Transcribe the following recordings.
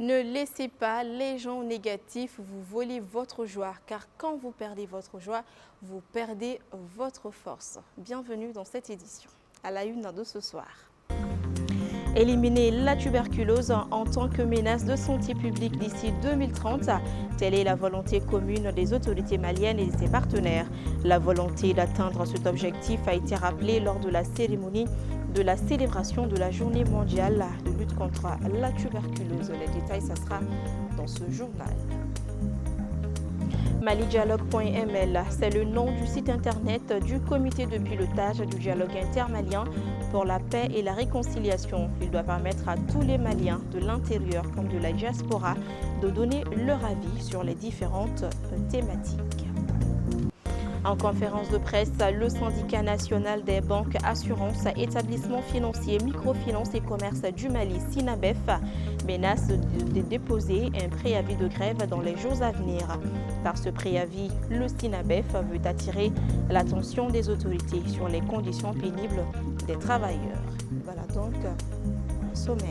Ne laissez pas les gens négatifs vous voler votre joie, car quand vous perdez votre joie, vous perdez votre force. Bienvenue dans cette édition. À la une de ce soir. Éliminer la tuberculose en tant que menace de santé publique d'ici 2030, telle est la volonté commune des autorités maliennes et de ses partenaires. La volonté d'atteindre cet objectif a été rappelée lors de la cérémonie de la célébration de la journée mondiale de lutte contre la tuberculose. Les détails, ça sera dans ce journal. Malidialogue.ml, c'est le nom du site internet du comité de pilotage du dialogue intermalien pour la paix et la réconciliation. Il doit permettre à tous les Maliens de l'intérieur comme de la diaspora de donner leur avis sur les différentes thématiques. En conférence de presse, le syndicat national des banques, assurances, établissements financiers, microfinance et commerce du Mali, SINABEF, menace de déposer un préavis de grève dans les jours à venir. Par ce préavis, le SINABEF veut attirer l'attention des autorités sur les conditions pénibles des travailleurs. Voilà donc un sommaire.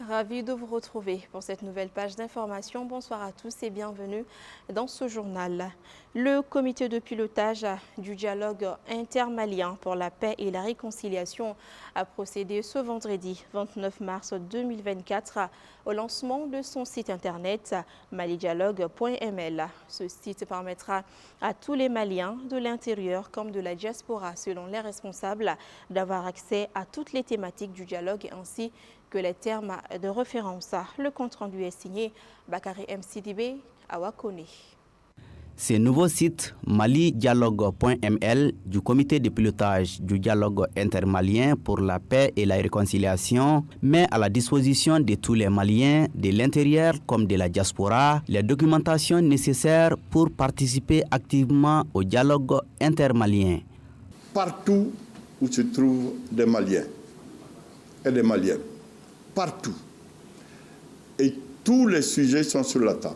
Ravi de vous retrouver pour cette nouvelle page d'information. Bonsoir à tous et bienvenue dans ce journal. Le comité de pilotage du dialogue intermalien pour la paix et la réconciliation a procédé ce vendredi 29 mars 2024 au lancement de son site internet malidialogue.ml. Ce site permettra à tous les Maliens de l'intérieur comme de la diaspora, selon les responsables, d'avoir accès à toutes les thématiques du dialogue ainsi que les termes de référence. Le compte-rendu est signé Bakary MCDB à Wakone. Ce nouveau site malidialogue.ml du comité de pilotage du dialogue intermalien pour la paix et la réconciliation met à la disposition de tous les Maliens de l'intérieur comme de la diaspora les documentations nécessaires pour participer activement au dialogue intermalien. Partout où se trouvent des Maliens et des Maliennes, partout. Et tous les sujets sont sur la table.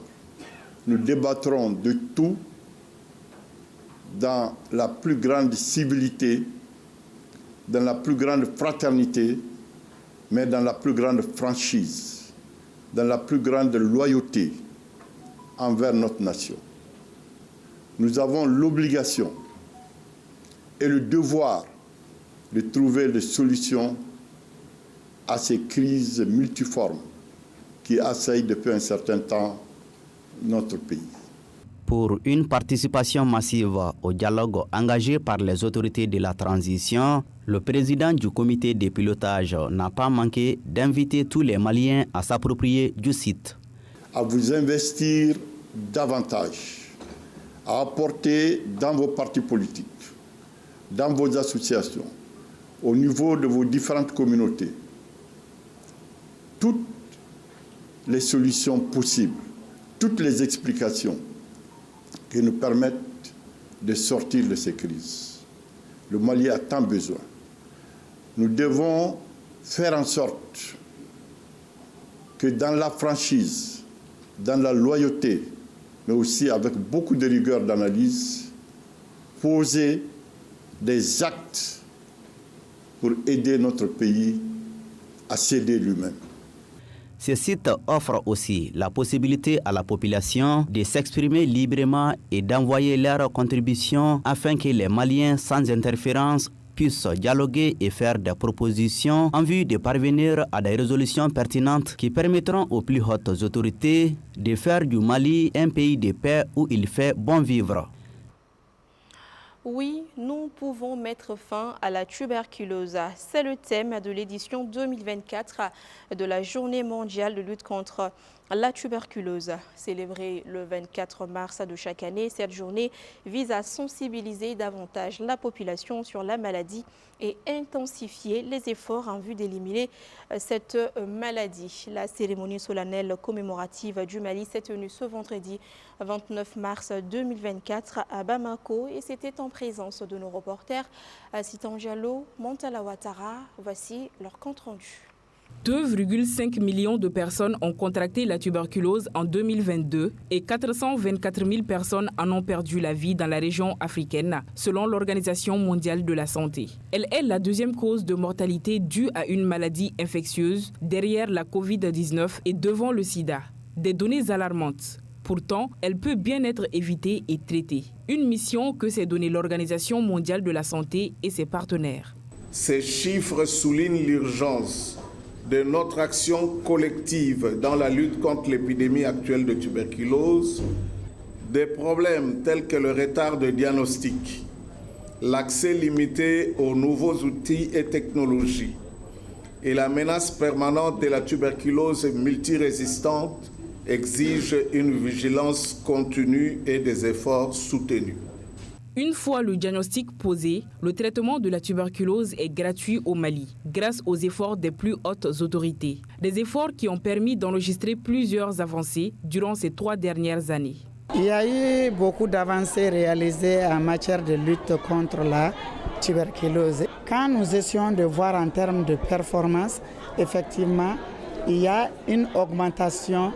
Nous débattrons de tout dans la plus grande civilité, dans la plus grande fraternité, mais dans la plus grande franchise, dans la plus grande loyauté envers notre nation. Nous avons l'obligation et le devoir de trouver des solutions à ces crises multiformes qui assaillent depuis un certain temps notre pays. Pour une participation massive au dialogue engagé par les autorités de la transition, le président du comité de pilotage n'a pas manqué d'inviter tous les Maliens à s'approprier du site. À vous investir davantage, à apporter dans vos partis politiques, dans vos associations, au niveau de vos différentes communautés, toutes les solutions possibles, toutes les explications qui nous permettent de sortir de ces crises. Le Mali a tant besoin. Nous devons faire en sorte que dans la franchise, dans la loyauté, mais aussi avec beaucoup de rigueur d'analyse, poser des actes pour aider notre pays à s'aider lui-même. Ce site offre aussi la possibilité à la population de s'exprimer librement et d'envoyer leurs contributions afin que les Maliens sans interférence puissent dialoguer et faire des propositions en vue de parvenir à des résolutions pertinentes qui permettront aux plus hautes autorités de faire du Mali un pays de paix où il fait bon vivre. Oui, nous pouvons mettre fin à la tuberculose. C'est le thème de l'édition 2024 de la Journée mondiale de lutte contre la tuberculose. Célébrée le 24 mars de chaque année, cette journée vise à sensibiliser davantage la population sur la maladie et intensifier les efforts en vue d'éliminer cette maladie. La cérémonie solennelle commémorative du Mali s'est tenue ce vendredi 29 mars 2024 à Bamako et c'était en présence de nos reporters Sitan Diallo, Montala Ouattara. Voici leur compte rendu. 2,5 millions de personnes ont contracté la tuberculose en 2022 et 424 000 personnes en ont perdu la vie dans la région africaine, selon l'Organisation mondiale de la santé. Elle est la deuxième cause de mortalité due à une maladie infectieuse derrière la Covid-19 et devant le sida. Des données alarmantes. Pourtant, elle peut bien être évitée et traitée. Une mission que s'est donnée l'Organisation mondiale de la santé et ses partenaires. Ces chiffres soulignent l'urgence de notre action collective dans la lutte contre l'épidémie actuelle de tuberculose. Des problèmes tels que le retard de diagnostic, l'accès limité aux nouveaux outils et technologies et la menace permanente de la tuberculose multirésistante exigent une vigilance continue et des efforts soutenus. Une fois le diagnostic posé, le traitement de la tuberculose est gratuit au Mali, grâce aux efforts des plus hautes autorités. Des efforts qui ont permis d'enregistrer plusieurs avancées durant ces 3 dernières années. Il y a eu beaucoup d'avancées réalisées en matière de lutte contre la tuberculose. Quand nous essayons de voir en termes de performance, effectivement, il y a une augmentation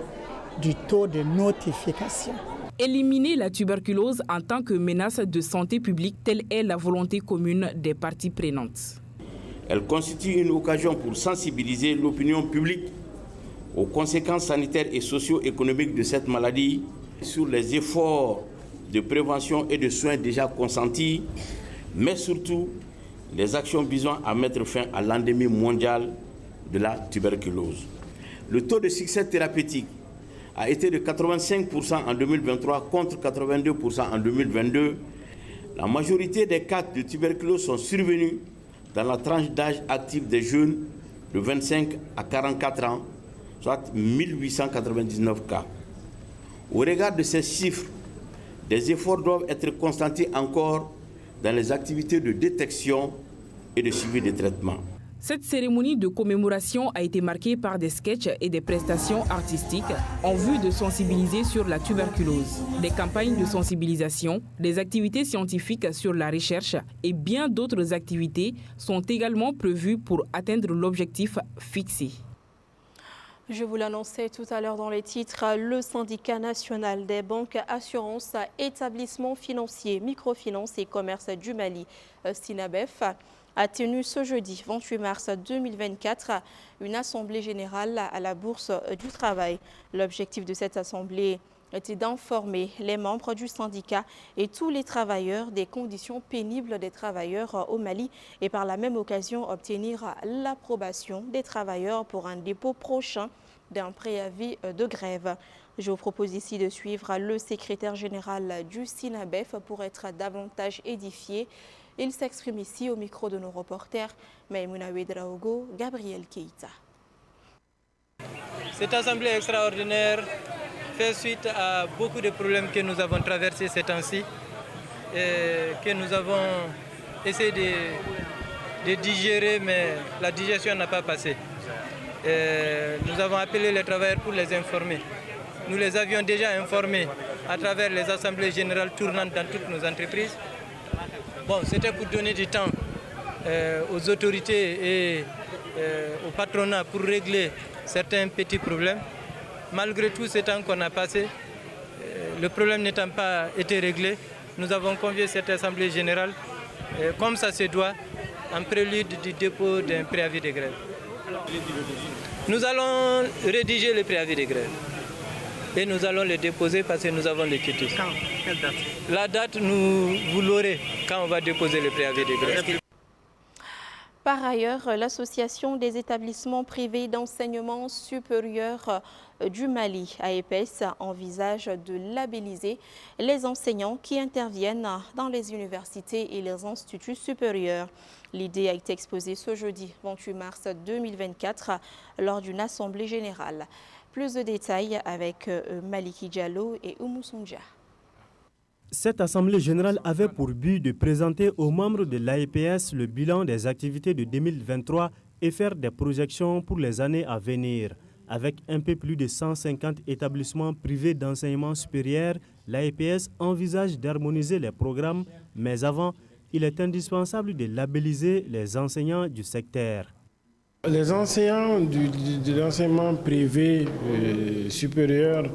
du taux de notification. Éliminer la tuberculose en tant que menace de santé publique, telle est la volonté commune des parties prenantes. Elle constitue une occasion pour sensibiliser l'opinion publique aux conséquences sanitaires et socio-économiques de cette maladie, sur les efforts de prévention et de soins déjà consentis, mais surtout les actions visant à mettre fin à l'endémie mondiale de la tuberculose. Le taux de succès thérapeutique a été de 85% en 2023 contre 82% en 2022. La majorité des cas de tuberculose sont survenus dans la tranche d'âge active des jeunes de 25 à 44 ans, soit 1899 cas. Au regard de ces chiffres, des efforts doivent être constatés encore dans les activités de détection et de suivi des traitements. Cette cérémonie de commémoration a été marquée par des sketchs et des prestations artistiques en vue de sensibiliser sur la tuberculose, des campagnes de sensibilisation, des activités scientifiques sur la recherche et bien d'autres activités sont également prévues pour atteindre l'objectif fixé. Je vous l'annonçais tout à l'heure dans les titres, le syndicat national des banques, assurances, établissements financiers, microfinance et commerce du Mali, SYNABEF, a tenu ce jeudi 28 mars 2024 une assemblée générale à la Bourse du Travail. L'objectif de cette assemblée était d'informer les membres du syndicat et tous les travailleurs des conditions pénibles des travailleurs au Mali et par la même occasion obtenir l'approbation des travailleurs pour un dépôt prochain d'un préavis de grève. Je vous propose ici de suivre le secrétaire général du SYNABEF pour être davantage édifié. Il s'exprime ici au micro de nos reporters Maïmouna Ouedraogo, Gabriel Keïta. Cette assemblée extraordinaire fait suite à beaucoup de problèmes que nous avons traversés ces temps-ci et que nous avons essayé de digérer, mais la digestion n'a pas passé. Nous avons appelé les travailleurs pour les informer. Nous les avions déjà informés à travers les assemblées générales tournantes dans toutes nos entreprises. Bon, c'était pour donner du temps aux autorités et au patronat pour régler certains petits problèmes. Malgré tout ce temps qu'on a passé, le problème n'étant pas été réglé, nous avons convié cette assemblée générale, comme ça se doit, en prélude du dépôt d'un préavis de grève. Nous allons rédiger le préavis de grève et nous allons le déposer parce que nous avons les quitus. Quand? Quelle date? La date, vous l'aurez quand on va déposer le préavis de grève. Par ailleurs, l'Association des établissements privés d'enseignement supérieur du Mali, AEPES, envisage de labelliser les enseignants qui interviennent dans les universités et les instituts supérieurs. L'idée a été exposée ce jeudi 28 mars 2024 lors d'une assemblée générale. Plus de détails avec Maliki Diallo et Oumou Soundja. Cette assemblée générale avait pour but de présenter aux membres de l'AEPS le bilan des activités de 2023 et faire des projections pour les années à venir. Avec un peu plus de 150 établissements privés d'enseignement supérieur, l'AEPS envisage d'harmoniser les programmes, mais avant, il est indispensable de labelliser les enseignants du secteur. Les enseignants de l'enseignement privé supérieur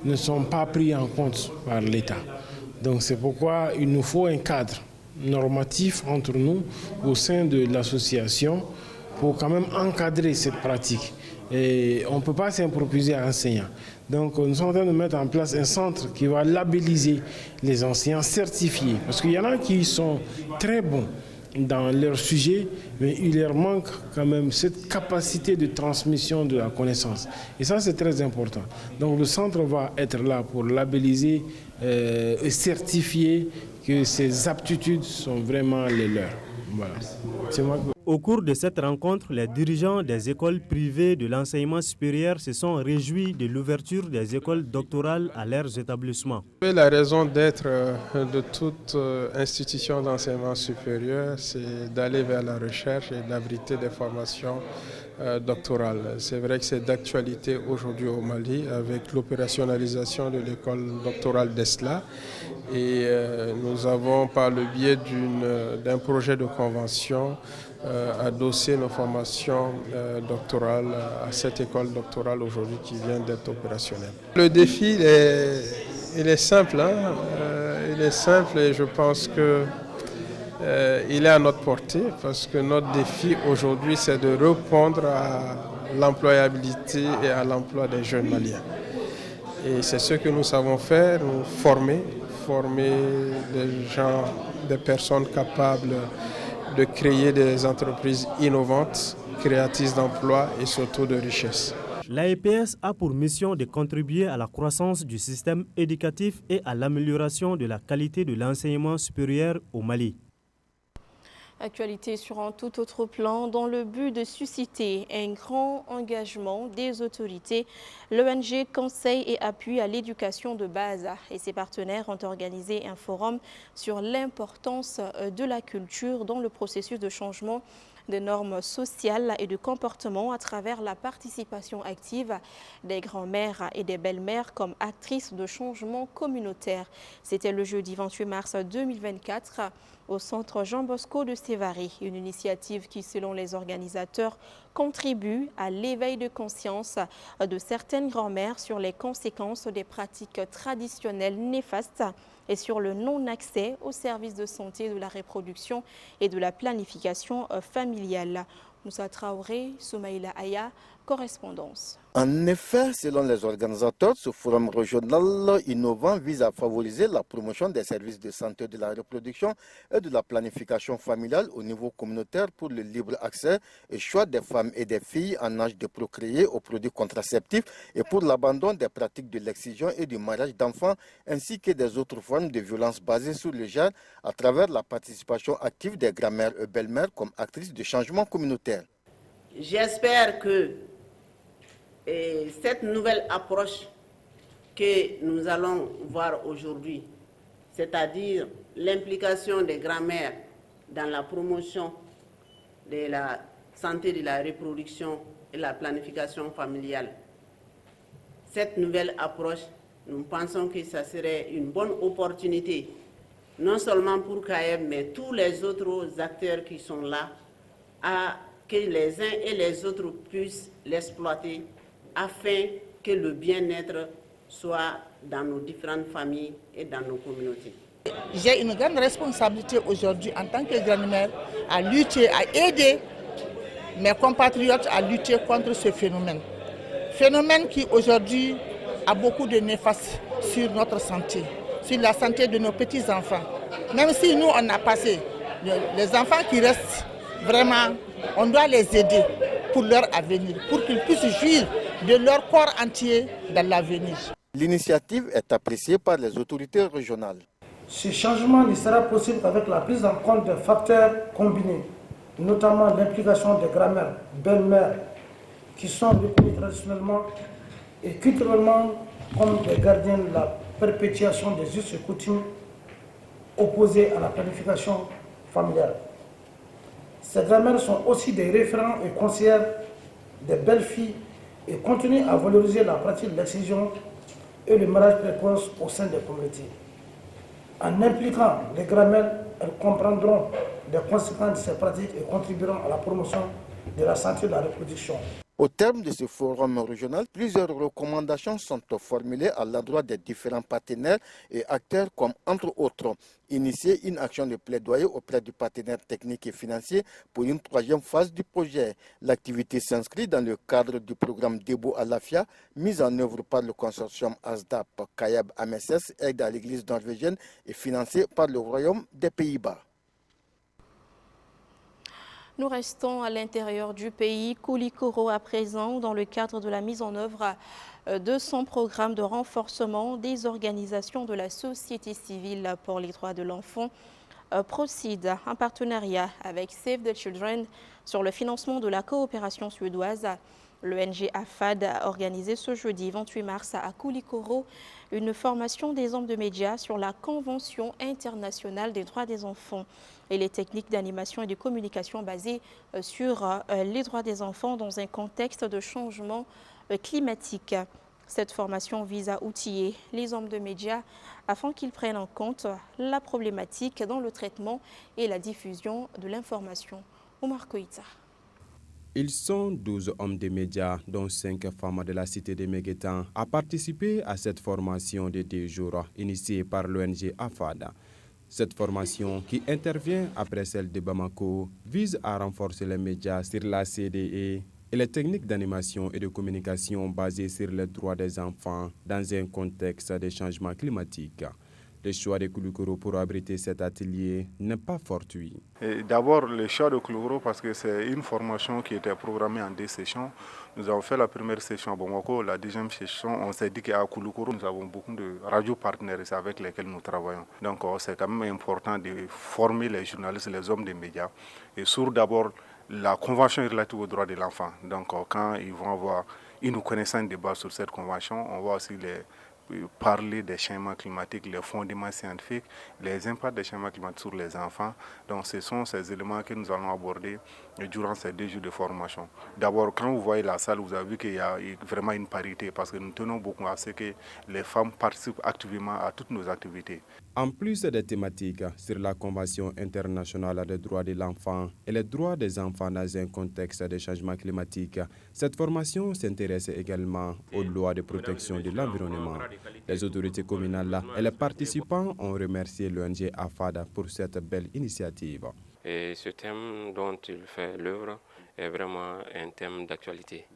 ne sont pas pris en compte par l'État. Donc c'est pourquoi il nous faut un cadre normatif entre nous au sein de l'association pour quand même encadrer cette pratique. Et on ne peut pas s'improviser à enseignant. Donc nous sommes en train de mettre en place un centre qui va labelliser les enseignants certifiés. Parce qu'il y en a qui sont très bons dans leur sujet, mais il leur manque quand même cette capacité de transmission de la connaissance. Et ça, c'est très important. Donc le centre va être là pour labelliser et certifier que ces aptitudes sont vraiment les leurs. Voilà. Au cours de cette rencontre, les dirigeants des écoles privées de l'enseignement supérieur se sont réjouis de l'ouverture des écoles doctorales à leurs établissements. La raison d'être de toute institution d'enseignement supérieur, c'est d'aller vers la recherche et d'abriter des formations doctorales. C'est vrai que c'est d'actualité aujourd'hui au Mali avec l'opérationnalisation de l'école doctorale d'Esla. Et nous avons, par le biais d'un projet de convention, adossé nos formations doctorales à cette école doctorale aujourd'hui qui vient d'être opérationnelle. Le défi, il est simple. Il est simple et je pense que il est à notre portée parce que notre défi aujourd'hui, c'est de répondre à l'employabilité et à l'emploi des jeunes Maliens. Et c'est ce que nous savons faire, nous former des gens, des personnes capables de créer des entreprises innovantes, créatrices d'emplois et surtout de richesses. L'AEPS a pour mission de contribuer à la croissance du système éducatif et à l'amélioration de la qualité de l'enseignement supérieur au Mali. Actualité sur un tout autre plan, dans le but de susciter un grand engagement des autorités, l'ONG Conseil et Appui à l'éducation de base et ses partenaires ont organisé un forum sur l'importance de la culture dans le processus de changement des normes sociales et de comportement à travers la participation active des grands-mères et des belles-mères comme actrices de changement communautaire. C'était le jeudi 28 mars 2024 au centre Jean Bosco de Sévaré, une initiative qui, selon les organisateurs, contribue à l'éveil de conscience de certaines grand-mères sur les conséquences des pratiques traditionnelles néfastes et sur le non-accès aux services de santé, de la reproduction et de la planification familiale. Moussa Traoré, Soumaïla Aya, correspondance. En effet, selon les organisateurs, ce forum régional innovant vise à favoriser la promotion des services de santé de la reproduction et de la planification familiale au niveau communautaire pour le libre accès et choix des femmes et des filles en âge de procréer aux produits contraceptifs et pour l'abandon des pratiques de l'excision et du mariage d'enfants ainsi que des autres formes de violence basées sur le genre à travers la participation active des grand-mères et belles-mères comme actrices de changement communautaire. J'espère que cette nouvelle approche que nous allons voir aujourd'hui, c'est-à-dire l'implication des grand-mères dans la promotion de la santé de la reproduction et la planification familiale, cette nouvelle approche, nous pensons que ça serait une bonne opportunité, non seulement pour KM, mais tous les autres acteurs qui sont là, à que les uns et les autres puissent l'exploiter afin que le bien-être soit dans nos différentes familles et dans nos communautés. J'ai une grande responsabilité aujourd'hui en tant que grand-mère à lutter, à aider mes compatriotes à lutter contre ce phénomène. Phénomène qui aujourd'hui a beaucoup de néfastes sur notre santé, sur la santé de nos petits-enfants. Même si nous on a passé, les enfants qui restent, vraiment, on doit les aider pour leur avenir, pour qu'ils puissent jouir de leur corps entier dans l'avenir. L'initiative est appréciée par les autorités régionales. Ce changement ne sera possible qu'avec la prise en compte de facteurs combinés, notamment l'implication des grand-mères, belles-mères, qui sont reconnues traditionnellement et culturellement comme des gardiens de la perpétuation des us et coutumes opposés à la planification familiale. Ces grand-mères sont aussi des référents et conseillères des belles filles et continuent à valoriser la pratique de l'excision et le mariage précoce au sein des communautés. En impliquant les grand-mères, elles comprendront les conséquences de ces pratiques et contribueront à la promotion de la santé et de la reproduction. Au terme de ce forum régional, plusieurs recommandations sont formulées à l'endroit des différents partenaires et acteurs comme, entre autres, initier une action de plaidoyer auprès du partenaire technique et financier pour une troisième phase du projet. L'activité s'inscrit dans le cadre du programme Debo Alafia, mis en œuvre par le consortium ASDAP Kayab AMSS, aide à l'église norvégienne et financé par le Royaume des Pays-Bas. Nous restons à l'intérieur du pays. Koulikoro à présent, dans le cadre de la mise en œuvre de son programme de renforcement des organisations de la société civile pour les droits de l'enfant, procède en partenariat avec Save the Children sur le financement de la coopération suédoise. L'ONG AFAD a organisé ce jeudi 28 mars à Koulikoro une formation des hommes de médias sur la Convention internationale des droits des enfants et les techniques d'animation et de communication basées sur les droits des enfants dans un contexte de changement climatique. Cette formation vise à outiller les hommes de médias afin qu'ils prennent en compte la problématique dans le traitement et la diffusion de l'information. Omar Koïta. Ils sont 12 hommes de médias, dont 5 femmes de la cité de Meguetan, à participer à cette formation de 2 jours initiée par l'ONG AFAD. Cette formation, qui intervient après celle de Bamako, vise à renforcer les médias sur la CDE et les techniques d'animation et de communication basées sur les droits des enfants dans un contexte de changement climatique. Le choix de Koulikoro pour abriter cet atelier n'est pas fortuit. D'abord, le choix de Koulikoro parce que c'est une formation qui était programmée en 2 sessions. Nous avons fait la première session à Bamako, la deuxième session, on s'est dit qu'à Koulikoro, nous avons beaucoup de radio partenaires avec lesquels nous travaillons. Donc c'est quand même important de former les journalistes, les hommes des médias, et sur d'abord la convention relative aux droits de l'enfant. Donc quand ils vont avoir une connaissance de base sur cette convention, on va aussi parler des changements climatiques, les fondements scientifiques, les impacts des changements climatiques sur les enfants. Donc ce sont ces éléments que nous allons aborder durant ces 2 jours de formation. D'abord, quand vous voyez la salle, vous avez vu qu'il y a vraiment une parité parce que nous tenons beaucoup à ce que les femmes participent activement à toutes nos activités. En plus des thématiques sur la Convention internationale des droits de l'enfant et les droits des enfants dans un contexte de changement climatique, cette formation s'intéresse également aux lois de protection de l'environnement. Les autorités communales et les participants ont remercié l'ONG AFAD pour cette belle initiative. Et ce thème dont il fait l'œuvre est vraiment un thème d'actualité.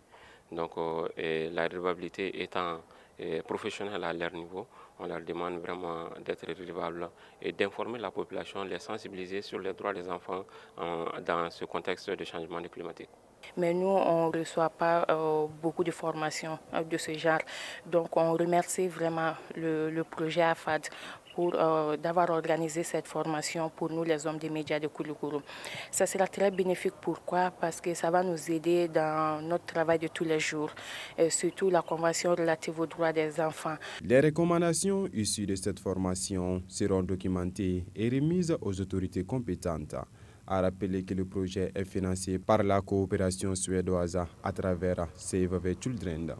Donc, et la redevabilité étant professionnelle à leur niveau, on leur demande vraiment d'être redevables et d'informer la population, les sensibiliser sur les droits des enfants dans ce contexte de changement climatique. Mais nous, on ne reçoit pas beaucoup de formations de ce genre. Donc, on remercie vraiment le projet AFAD pour d'avoir organisé cette formation pour nous, les hommes des médias de Koulikoro. Ça sera très bénéfique. Pourquoi? Parce que ça va nous aider dans notre travail de tous les jours, et surtout la Convention relative aux droits des enfants. Les recommandations issues de cette formation seront documentées et remises aux autorités compétentes. A rappeler que le projet est financé par la coopération suédoise à travers Save the Children.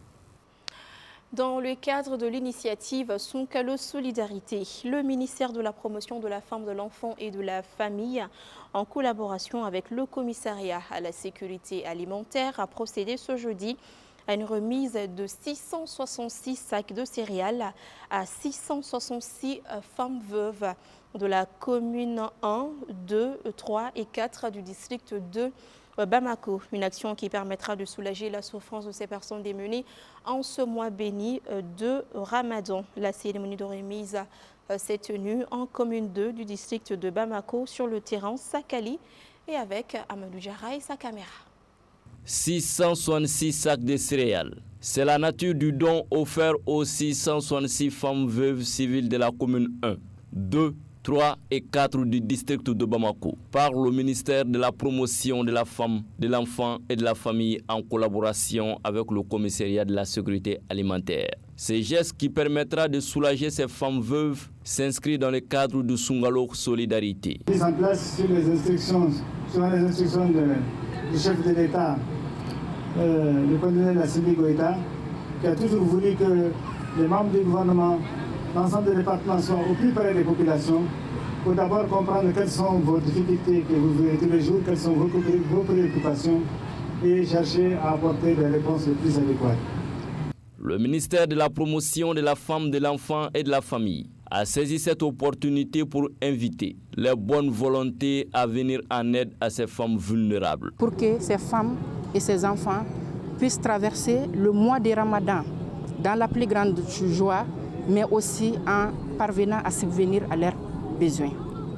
Dans le cadre de l'initiative Sunkalo Solidarité, le ministère de la Promotion de la Femme, de l'Enfant et de la Famille, en collaboration avec le commissariat à la sécurité alimentaire, a procédé ce jeudi à une remise de 666 sacs de céréales à 666 femmes veuves de la commune 1, 2, 3 et 4 du district de Bamako. Une action qui permettra de soulager la souffrance de ces personnes démunies en ce mois béni de Ramadan. La cérémonie de remise s'est tenue en commune 2 du district de Bamako sur le terrain Sakali et avec Amadou Diarra et sa caméra. 666 sacs de céréales. C'est la nature du don offert aux 666 femmes veuves civiles de la commune 1, 2, 3 et 4 du district de Bamako par le ministère de la Promotion de la Femme, de l'Enfant et de la Famille en collaboration avec le commissariat de la Sécurité alimentaire. Ce geste qui permettra de soulager ces femmes veuves s'inscrit dans le cadre du Sunkalo Solidarité. Mise en place sur les instructions du chef de l'État, le colonel Assimi Goïta, qui a toujours voulu que les membres du gouvernement, l'ensemble des départements soient au plus près des populations pour d'abord comprendre quelles sont vos difficultés que vous vivez tous les jours, quelles sont vos préoccupations et chercher à apporter des réponses les plus adéquates. Le ministère de la Promotion de la Femme, de l'Enfant et de la Famille a saisi cette opportunité pour inviter les bonnes volontés à venir en aide à ces femmes vulnérables. Pour que ces femmes et ces enfants puissent traverser le mois de Ramadan dans la plus grande joie, mais aussi en parvenant à subvenir à leurs besoins.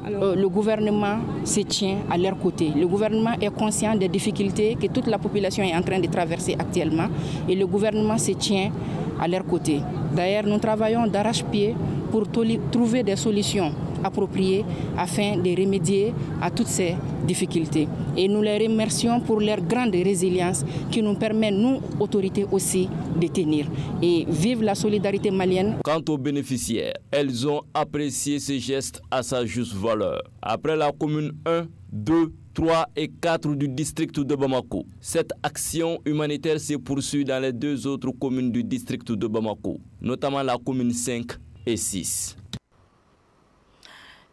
Le gouvernement se tient à leur côté. Le gouvernement est conscient des difficultés que toute la population est en train de traverser actuellement et le gouvernement se tient à leur côté. D'ailleurs, nous travaillons d'arrache-pied pour trouver des solutions appropriées afin de remédier à toutes ces difficultés. Et nous les remercions pour leur grande résilience qui nous permet, nous, autorités aussi, de tenir. Et vive la solidarité malienne. Quant aux bénéficiaires, elles ont apprécié ce geste à sa juste valeur. Après la commune 1, 2, 3 et 4 du district de Bamako, cette action humanitaire se poursuit dans les 2 autres communes du district de Bamako, notamment la commune 5 et 6.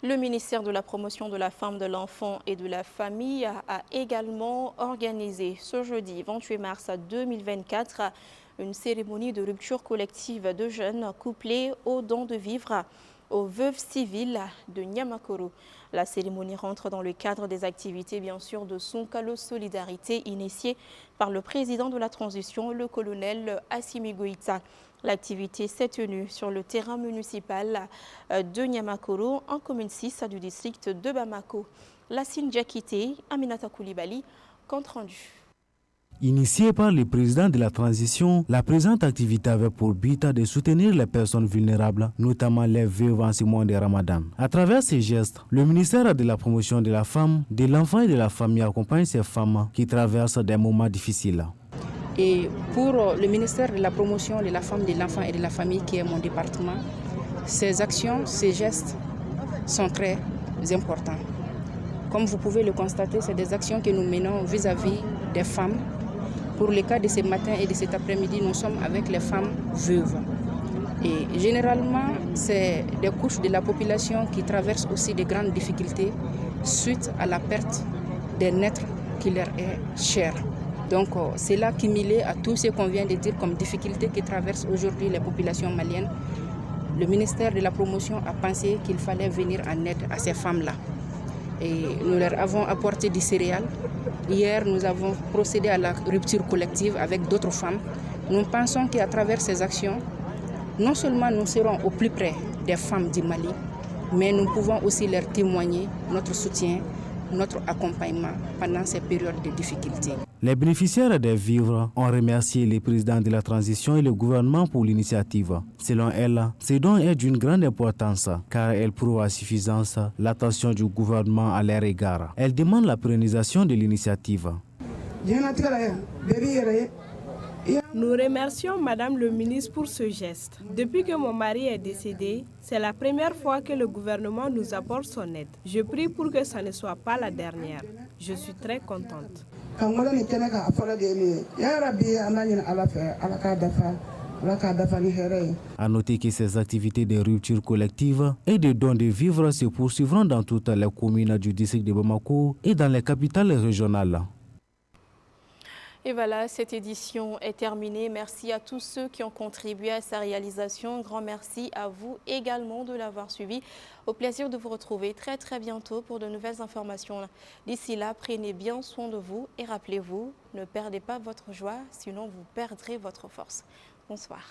Le ministère de la Promotion de la Femme, de l'Enfant et de la Famille a également organisé ce jeudi 28 mars 2024 une cérémonie de rupture collective de jeunes couplés aux dons de vivres aux veuves civiles de Niamakoro. La cérémonie rentre dans le cadre des activités, bien sûr, de Sonkalo Solidarité initiée par le président de la transition, le colonel Assimi Goïta. L'activité s'est tenue sur le terrain municipal de Niamakoro, en commune 6 du district de Bamako. Lassine Diakité, Aminata Koulibaly, compte rendu. Initiée par le président de la transition, la présente activité avait pour but de soutenir les personnes vulnérables, notamment les veuves en ce mois de Ramadan. À travers ces gestes, le ministère de la Promotion de la Femme, de l'Enfant et de la Famille accompagne ces femmes qui traversent des moments difficiles. Et pour le ministère de la Promotion de la Femme, de l'Enfant et de la Famille, qui est mon département, ces actions, ces gestes sont très importants. Comme vous pouvez le constater, c'est des actions que nous menons vis-à-vis des femmes. Pour le cas de ce matin et de cet après-midi, nous sommes avec les femmes veuves. Et généralement, c'est des couches de la population qui traversent aussi de grandes difficultés suite à la perte d'un être qui leur est cher. Donc, c'est là cumulé à tout ce qu'on vient de dire comme difficultés qui traversent aujourd'hui les populations maliennes. Le ministère de la Promotion a pensé qu'il fallait venir en aide à ces femmes-là. Et nous leur avons apporté des céréales. Hier, nous avons procédé à la rupture collective avec d'autres femmes. Nous pensons qu'à travers ces actions, non seulement nous serons au plus près des femmes du Mali, mais nous pouvons aussi leur témoigner notre soutien, notre accompagnement pendant ces périodes de difficultés. Les bénéficiaires des vivres ont remercié le président de la transition et le gouvernement pour l'initiative. Selon elle, ce don est d'une grande importance car elle prouve à suffisance l'attention du gouvernement à leur égard. Elle demande la pérennisation de l'initiative. Nous remercions Madame le ministre pour ce geste. Depuis que mon mari est décédé, c'est la première fois que le gouvernement nous apporte son aide. Je prie pour que ça ne soit pas la dernière. Je suis très contente. À noter que ces activités de rupture collective et de dons de vivres se poursuivront dans toutes les communes du district de Bamako et dans les capitales régionales. Et voilà, cette édition est terminée. Merci à tous ceux qui ont contribué à sa réalisation. Un grand merci à vous également de l'avoir suivi. Au plaisir de vous retrouver très bientôt pour de nouvelles informations. D'ici là, prenez bien soin de vous et rappelez-vous, ne perdez pas votre joie, sinon vous perdrez votre force. Bonsoir.